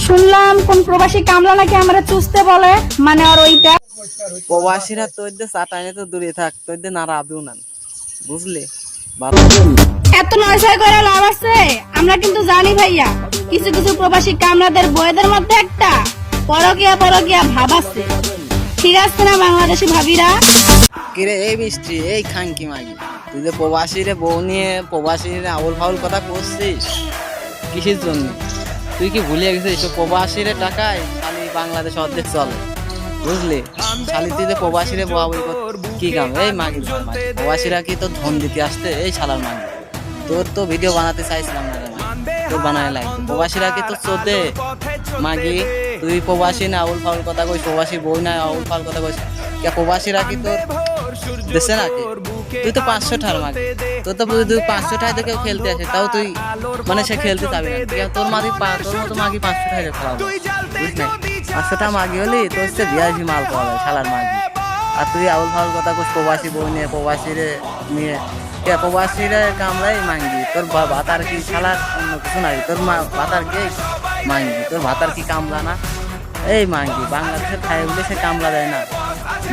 শুনলাম কোন প্রবাসী কামলা নাকি আমরা চুষতে বলে, মানে আর ওইটা প্রবাসীরা তোর চাটাইনে তো দূরে থাক, তোর নাড়া আবিও না, বুঝলি? এত নয়ছয় করে লাভ আছে? আমরা কিন্তু জানি ভাইয়া, কিছু কিছু প্রবাসী কামলাদের বইয়েদের মধ্যে একটা পরকিয়া পরকিয়া ভাব আছে। ঠিক আছে না বাংলাদেশি ভাবিরা? কিরে এই মিষ্টি, এই খাঙ্কি মাগি, তুই যে প্রবাসীরে বউ নিয়ে প্রবাসীরে আউল ফাউল কথা করছিস কিসের জন্য? তুই কি ভুলিয়ে গেছিস এইসব প্রবাসীরে টাকায় খালি বাংলাদেশ অর্ধেক চলে, বুঝলি? খালি তুই যে প্রবাসীরে বউ কি কাম? এই মাগি প্রবাসীরা কি তোর ধন দিতে আসতে? এই শালার মাগি, তোর তো ভিডিও বানাতে চাইছিলাম না রে মাগি, তোর বানায় লাগবে। প্রবাসীরা কি তোর চোদ্দে মাগি? তুই প্রবাসী না আউল ফাউল কথা কইস, প্রবাসী বই না আউল ফাউল কথা কইস। কে প্রবাসীরা কি তোর দেশে নাকি? তুই তো 500 টাকার মাগি, তোর তো তুই 500 টাকা থেকে খেলতে আসে, তাও তুই মানে সে খেলতে যাবি না। তোর মাগি তোর মতো মাগি 500 টাকা খেলাবো, বুঝলি? 500 টাকা মাগি হলি তোর হচ্ছে বিয়াজি মাল পাওয়া যায় শালার মাগি। আর তুই আউল ফাউল কথা কইস প্রবাসী বই নিয়ে প্রবাসীরে নিয়ে। কে প্রবাসীরা কামলাই মাঙ্গি, তোর ভাতার কি শালার অন্য কিছু নাই? তোর ভাতার কে মাঙ্গি? তোর ভাতার কি কামলা না? এই মাঙ্গি বাংলাদেশের খাই বলে সে কামলা দেয় না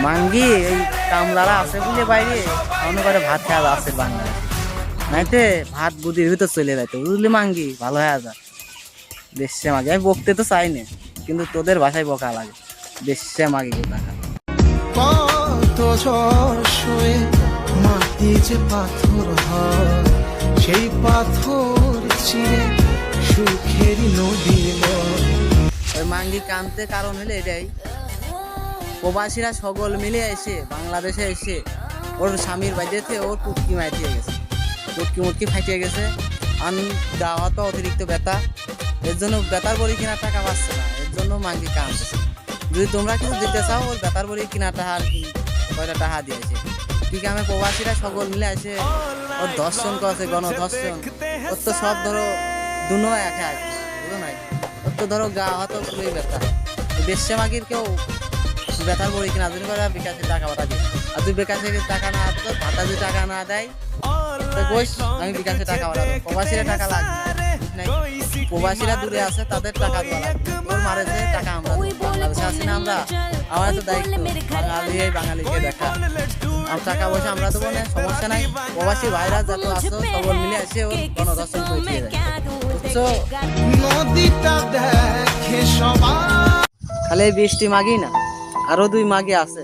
মাঙ্গি। এই কামলারা আছে বলে বাইরে অন্য করে ভাত খাওয়া আছে বাংলাদেশে, নাইতে ভাত বুদির ভিতর চলে যেত, বুঝলি মাঙ্গি? ভালো হয়ে যা দেশে মাগি। আমি বকতে তো চাই না, কিন্তু তোদের ভাষায় বকা লাগে। দেশে মাগি কোথাকা কত ঝড় মাটি যে পাথর হয়, সেই পাথর চিরে সুখের নদী। ওই মাঙ্গি কানতে কারণ হলে এটাই, প্রবাসীরা সকল মিলে এসে বাংলাদেশে এসে ওর স্বামীর বাড়িতে ওর পুটকি মাইটিয়ে গেছে, পুটকি মুটকি ফাটিয়ে গেছে। আন দেওয়া তো অতিরিক্ত ব্যথা, এর জন্য বেতার বড়ি কেনার টাকা পাচ্ছে না, এর জন্য মাঙ্গি কানতেছে। যদি তোমরা কিছু দিতে চাও ওর বেতার বড়ি কেনার টাকা কয়টা টাকা দিয়েছে কি কামে? প্রবাসীরা সকল মিলে আসে ওর ধর্ষণ করছে, গণধর্ষণ। ওর তো সব ধরো দুনো একে আছে, বুঝো নাই? ওর তো ধরো গা হাত পুরোই ব্যথা। বেশ্যে মাগির কেউ ব্যথার বড়ি কিনা যদি করে বিকাশে টাকা পাঠা দিই, আর তুই বিকাশে টাকা না তো ভাতা যদি টাকা না দেয় বস আমি বিকাশে টাকা পাঠাবো। প্রবাসীরা টাকা লাগবে নাই, প্রবাসীরা দূরে আছে তাদের টাকা দেওয়া লাগবে। ওর মারেছে টাকা আমরা বাংলাদেশে আছি না, আমরা আমার তো দায়িত্ব বাঙালি বাঙালিকে দেখা। আর টাকা পয়সা আমরা দেবো না, সমস্যা নাই। প্রবাসী ভাইরা যত আসো সকল মিলে আসে ওর গণধর্ষণ পৌঁছিয়ে যায়, বুঝছো? খালি বৃষ্টি মাগি না, আরো 2 মাগি আছে।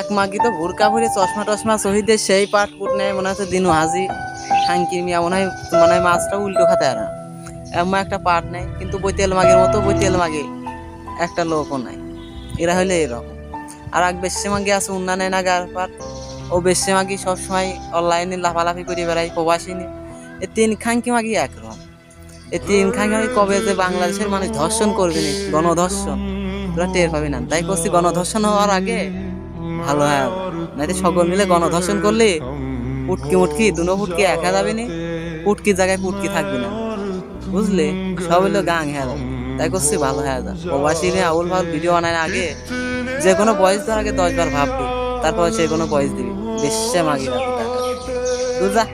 এক মাগি তো ভুরকা ভরে চশমা টশমা শহীদের সেই পাট পুট নেয়, মনে হচ্ছে দিনু হাজি খাঙ্কি মিয়া, মনে হয় মাছটা উল্টো খাতে আর এমন একটা পাট নেয়। কিন্তু বৈতেল মাগির মতো বৈতেল মাগি একটা লোকও নাই। এরা হইলে এরকম। আর এক বেশ্যে মাগি আছে উন্না নেয় না গার পাট, ও বেশ্যে মাগি সবসময় অনলাইনে লাফালাফি করে বেড়ায় প্রবাসী নিয়ে। এই 3 খাঙ্কি মাগি একরকম। এই 3 খাঙ্কি মাগি কবে যে বাংলাদেশের মানুষ ধর্ষণ করবে না, গণধর্ষণ, তোরা টের পাবি না। তাই করছি গণধর্ষণ হওয়ার আগে ভালো হয়, নাইতে সকল মিলে গণধর্ষণ করলে পুটকি মুটকি দুনো পুটকি একা যাবে না, পুটকির জায়গায় পুটকি থাকবে না, বুঝলে? সব হইলো গাং হ্যাঁ। তাই করছি ভালো হয়ে যা। প্রবাসী নিয়ে আউল ভাব ভিডিও বানায় আগে যে কোনো বয়স ধর আগে 10 বার ভাববি, তারপর সে কোনো বয়স দিবি। বেশ্যে মাগি রাখি টাকা, বুঝা?